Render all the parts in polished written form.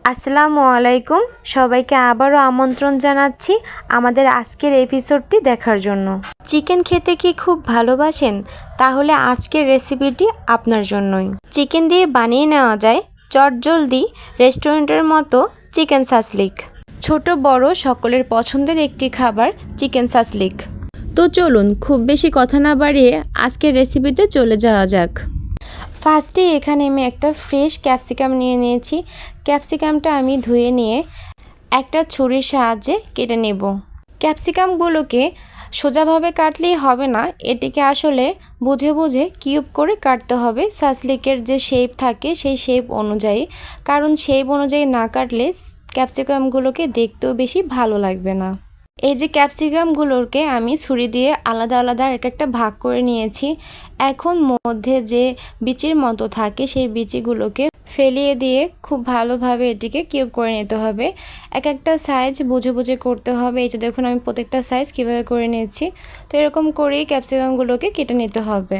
আসসালামু আলাইকুম। সবাইকে আবারও আমন্ত্রণ জানাচ্ছি আমাদের আজকের এপিসোডটি দেখার জন্য। চিকেন খেতে কি খুব ভালোবাসেন? তাহলে আজকের রেসিপিটি আপনার জন্যই। চিকেন দিয়ে বানিয়ে নেওয়া যায় চটজলদি রেস্টুরেন্টের মতো চিকেন সাসলিক। ছোট বড় সকলের পছন্দের একটি খাবার চিকেন সাসলিক। তো চলুন খুব বেশি কথা না বাড়িয়ে আজকের রেসিপিতে চলে যাওয়া যাক। ফার্স্টে এখানে আমি একটা ফ্রেশ ক্যাপসিকাম নিয়ে নিয়েছি। ক্যাপসিকামটা আমি ধুয়ে নিয়ে একটা ছুরির সাহায্যে কেটে নেব। ক্যাপসিকামগুলোকে সোজাভাবে কাটলেই হবে না, এটিকে আসলে বুঝে বুঝে কিউব করে কাটতে হবে সাসলিকের যে শেপ থাকে সেই শেপ অনুযায়ী, কারণ শেপ অনুযায়ী না কাটলে ক্যাপসিকামগুলোকে দেখতেও বেশি ভালো লাগবে না। এই যে ক্যাপসিকামগুলোকে আমি ছুরি দিয়ে আলাদা আলাদা একটা ভাগ করে নিয়েছি। এখন মধ্যে যে বিচির মতো থাকে সেই বিচিগুলোকে ফেলিয়ে দিয়ে খুব ভালোভাবে এটিকে কিউব করে নিতে হবে। একটা সাইজ বুঝে বুঝে করতে হবে। এই যে দেখুন আমি প্রত্যেকটা সাইজ কীভাবে করে নিয়েছি। তো এরকম করেই ক্যাপসিকামগুলোকে কেটে নিতে হবে।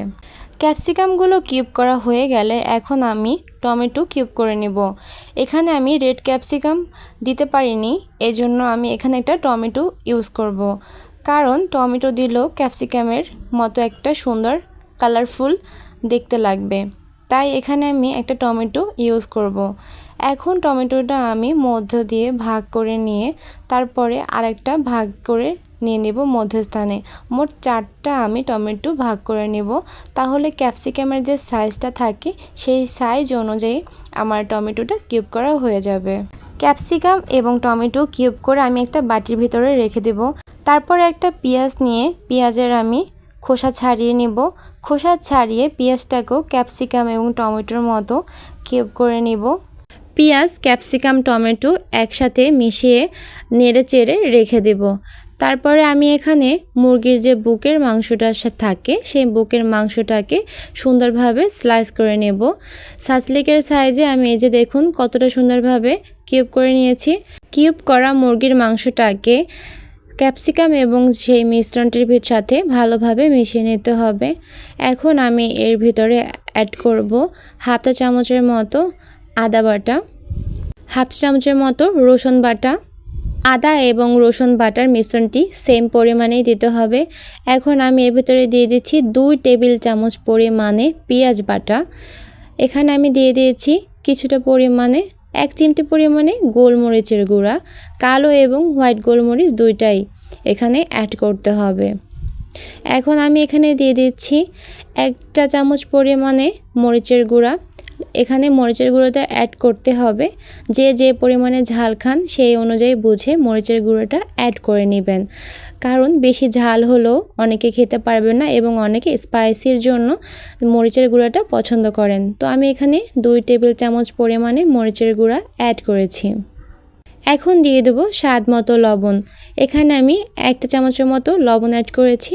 ক্যাপসিকামগুলো কিউব করা হয়ে গেলে এখন আমি টমেটো কিউব করে নেব। এখানে আমি রেড ক্যাপসিকাম দিতে পারিনি, এজন্য আমি এখানে একটা টমেটো ইউজ করব। কারণ টমেটো দিলেও ক্যাপসিকামের মতো একটা সুন্দর কালারফুল দেখতে লাগবে, তাই এখানে আমি একটা টমেটো ইউজ করব। এখন টমেটোটা আমি মধ্য দিয়ে ভাগ করে নিয়ে তারপরে আরেকটা ভাগ করে নিয়ে নেব মধ্যস্থানে। মোট 4টা আমি টমেটো ভাগ করে নেব, তাহলে ক্যাপসিকামের যে সাইজটা থাকে সেই সাইজ অনুযায়ী আমার টমেটোটা কিউব করা হয়ে যাবে। ক্যাপসিকাম এবং টমেটো কিউব করে আমি একটা বাটির ভিতরে রেখে দেব। তারপরে একটা পেঁয়াজ নিয়ে পেঁয়াজের আমি খোসা ছাড়িয়ে নেব। খোসা ছাড়িয়ে পেঁয়াজটাকেও ক্যাপসিকাম এবং টমেটোর মতো কিউব করে নেব। পেঁয়াজ ক্যাপসিকাম টমেটো একসাথে মিশিয়ে নেড়ে চেড়ে রেখে দেব। তারপরে আমি এখানে মুরগির যে বুকের মাংসটা থাকে সেই বুকের মাংসটাকে সুন্দরভাবে স্লাইস করে নেব। সাসলিকের সাইজে আমি এই যে দেখুন কতটা সুন্দরভাবে কিউব করে নিয়েছি। কিউব করা মুরগির মাংসটাকে ক্যাপসিকাম এবং সেই মিশ্রণটির সাথে ভালোভাবে মিশিয়ে নিতে হবে। এখন আমি এর ভিতরে অ্যাড করব হাফ চা চামচের মতো আদা বাটা, হাফ চা চামচের মতো রসুন বাটা। আদা এবং রসুন বাটার মিশ্রণটি সেম পরিমাণেই দিতে হবে। এখন আমি এর ভিতরে দিয়ে দিচ্ছি 2 টেবিল চামচ পরিমাণে পেঁয়াজ বাটা। এখানে আমি দিয়ে দিয়েছি কিছুটা পরিমাণে 1 চিমটি পরিমাণে গোলমরিচের গুঁড়া। কালো এবং হোয়াইট গোলমরিচ দুইটাই এখানে অ্যাড করতে হবে। এখন আমি এখানে দিয়ে দিচ্ছি 1 চা চামচ পরিমাণে মরিচের গুঁড়া। এখানে মরিচের গুঁড়োটা অ্যাড করতে হবে, যে যে পরিমাণে ঝাল খান সেই অনুযায়ী বুঝে মরিচের গুঁড়োটা অ্যাড করে নেবেন, কারণ বেশি ঝাল হলেও অনেকে খেতে পারবেন না এবং অনেকে স্পাইসির জন্য মরিচের গুঁড়োটা পছন্দ করেন। তো আমি এখানে 2 টেবিল চামচ পরিমাণে মরিচের গুঁড়া অ্যাড করেছি। এখন দিয়ে দেবো স্বাদ মতো লবণ। এখানে আমি 1 চামচের মতো লবণ অ্যাড করেছি,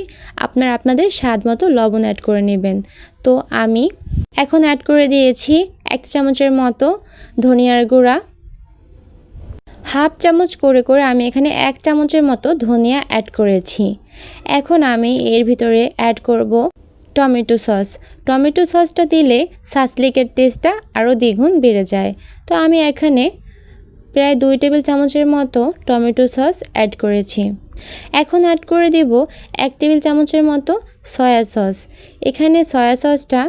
আপনাদের স্বাদ মতো লবণ অ্যাড করে নেবেন। তো আমি এখন অ্যাড করে দিয়েছি 1 চামচের মতো ধনিয়ার গুঁড়া। হাফ চামচ করে করে আমি এখানে 1 চামচের মতো ধনিয়া অ্যাড করেছি। এখন আমি এর ভিতরে অ্যাড করব টমেটো সস। টমেটো সসটা দিলে সাসলিকের টেস্টটা আরও দ্বিগুণ বেড়ে যায়। তো আমি এখানে প্রায় 2 টেবিল চামচের মতো টমেটো সস অ্যাড করেছি। এখন অ্যাড করে দেব 1 টেবিল চামচের মতো সয়া সস। এখানে সয়া সসটা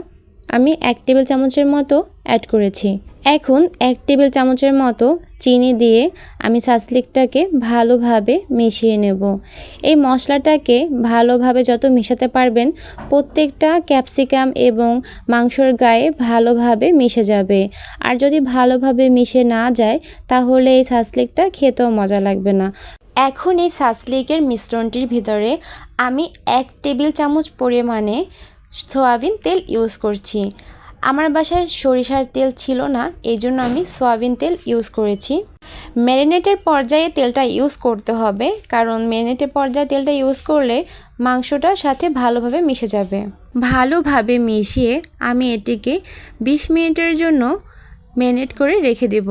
আমি 1 টেবিল চামচের মতো অ্যাড করেছি। এখন 1 টেবিল চামচের মতো চিনি দিয়ে আমি সাসলিকটাকে ভালোভাবে মিশিয়ে নেব। এই মশলাটাকে ভালোভাবে যত মেশাতে পারবেন প্রত্যেকটা ক্যাপসিকাম এবং মাংসর গায়ে ভালোভাবে মিশে যাবে। আর যদি ভালোভাবে মিশে না যায় তাহলে এই সাসলিকটা খেতেও মজা লাগবে না। এখন এই সাসলিকের মিশ্রণটির ভিতরে আমি 1 টেবিল চামচ পরিমাণে সয়াবিন তেল ইউজ করছি। আমার বাসায় সরিষার তেল ছিল না, এই জন্য আমি সয়াবিন তেল ইউজ করেছি। ম্যারিনেটের পর্যায়ে তেলটা ইউজ করতে হবে, কারণ ম্যারিনেটের পর্যায়ে তেলটা ইউজ করলে মাংসটার সাথে ভালোভাবে মিশে যাবে। ভালোভাবে মিশিয়ে আমি এটিকে 20 মিনিটের জন্য ম্যারিনেট করে রেখে দেব,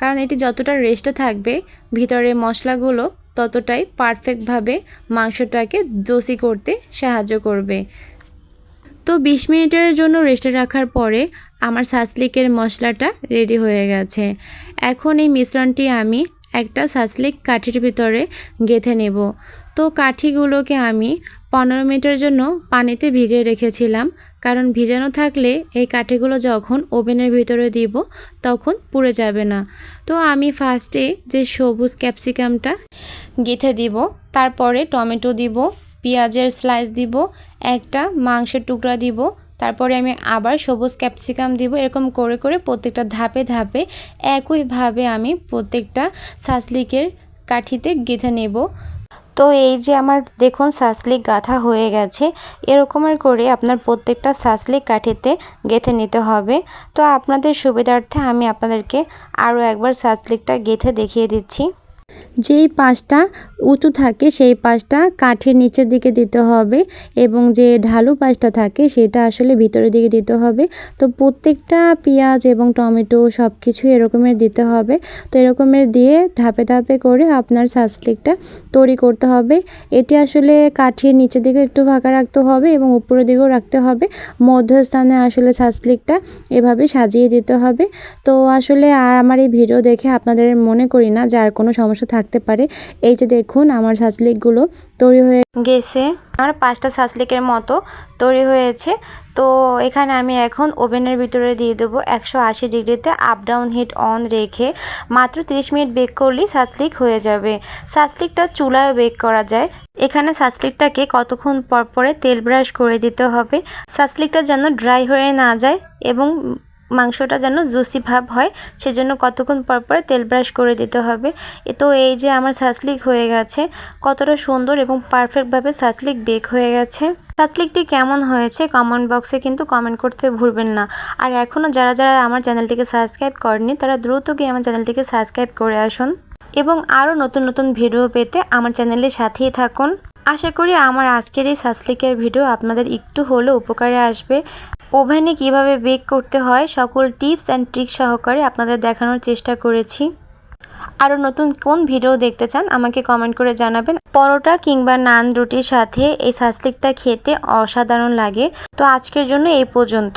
কারণ এটি যতটা রেস্টে থাকবে ভিতরে মশলাগুলো ততটাই পারফেক্টভাবে মাংসটাকে জুসি করতে সাহায্য করবে। তো তো 20 মিনিটের জন্য রেস্টে রাখার পরে আমার সাসলিকের মশলাটা রেডি হয়ে গেছে। এখন এই মিশ্রণটি আমি একটা সাসলিক কাঠির ভিতরে গেঁথে নেব। তো কাঠিগুলোকে আমি 15 মিনিটের জন্য পানিতে ভিজিয়ে রেখেছিলাম, কারণ ভিজানো থাকলে এই কাঠিগুলো যখন ওভেনের ভিতরে দিব তখন পুড়ে যাবে না। তো আমি ফার্স্টে যে সবুজ ক্যাপসিকামটা গেঁথে দিব, তারপরে টমেটো দিব, পেঁয়াজের স্লাইস দিব, একটা মাংসের টুকরা দিব, তারপরে আমি আবার সবুজ ক্যাপসিকাম দিব। এরকম করে করে প্রত্যেকটা ধাপে ধাপে একইভাবে আমি প্রত্যেকটা সাসলিকের কাঠিতে গেঁথে নেব। তো এই যে আমার দেখুন সাসলিক গাঁথা হয়ে গেছে, এরকমের করে আপনার প্রত্যেকটা সাসলিক কাঠিতে গেঁথে নিতে হবে। তো আপনাদের সুবিধার্থে আমি আপনাদেরকে আরও একবার সাসলিকটা গেঁথে দেখিয়ে দিচ্ছি। যেই পাশটা উঁচু থাকে সেই পাশটা কাঠের নিচের দিকে দিতে হবে, এবং যে ঢালু পাশটা থাকে সেটা আসলে ভিতরের দিকে দিতে হবে। তো প্রত্যেকটা পেঁয়াজ এবং টমেটো সব কিছু এরকমের দিতে হবে। তো এরকমের দিয়ে ধাপে ধাপে করে আপনার সাসলিকটা তৈরি করতে হবে। এটি আসলে কাঠের নিচের দিকে একটু ফাঁকা রাখতে হবে এবং উপরের দিকেও রাখতে হবে। মধ্যস্থানে আসলে সাসলিকটা এভাবে সাজিয়ে দিতে হবে। তো আসলে আর আমার এই ভিডিও দেখে আপনাদের মনে করি না যে আর কোনো সমস্যা থাকতে পারে। এই যে দেখুন আমার সাসলিকগুলো তৈরি হয়ে গেছে। আমার 5টা সাসলিকের মতো তৈরি হয়েছে। তো এখানে আমি এখন ওভেনের ভিতরে দিয়ে দেবো 180 ডিগ্রিতে আপ ডাউন হিট অন রেখে মাত্র 30 মিনিট বেক করলেই সাসলিক হয়ে যাবে। সাসলিকটা চুলায় বেক করা যায়। এখানে সাসলিকটাকে কতক্ষণ পর পরে তেল ব্রাশ করে দিতে হবে, সাসলিকটা যেন ড্রাই হয়ে না যায় এবং মাংসটা যেন জুসি ভাব হয়, সেজন্য কতক্ষণ পর পরে তেল ব্রাশ করে দিতে হবে। তো এই যে আমার সাসলিক হয়ে গেছে, কতটা সুন্দর এবং পারফেক্টভাবে সাসলিক বেক হয়ে গেছে। সাসলিকটি কেমন হয়েছে কমেন্ট বক্সে কিন্তু কমেন্ট করতে ভুলবেন না। আর এখনও যারা যারা আমার চ্যানেলটিকে সাবস্ক্রাইব করেনি তারা দ্রুত গিয়ে আমার চ্যানেলটিকে সাবস্ক্রাইব করে আসুন এবং আরও নতুন নতুন ভিডিও পেতে আমার চ্যানেলের সাথেই থাকুন। আশা করি আমার আজকের এই সাসলিকের ভিডিও আপনাদের একটু হলেও উপকারে আসবে। ওভেনে কিভাবে বেক করতে হয় সকল টিপস অ্যান্ড ট্রিক্স সহকারে আপনাদের দেখানোর চেষ্টা করেছি। আরও নতুন কোন ভিডিও দেখতে চান আমাকে কমেন্ট করে জানাবেন। পরোটা কিংবা নান রুটির সাথে এই সাসলিকটা খেতে অসাধারণ লাগে। তো আজকের জন্য এই পর্যন্ত।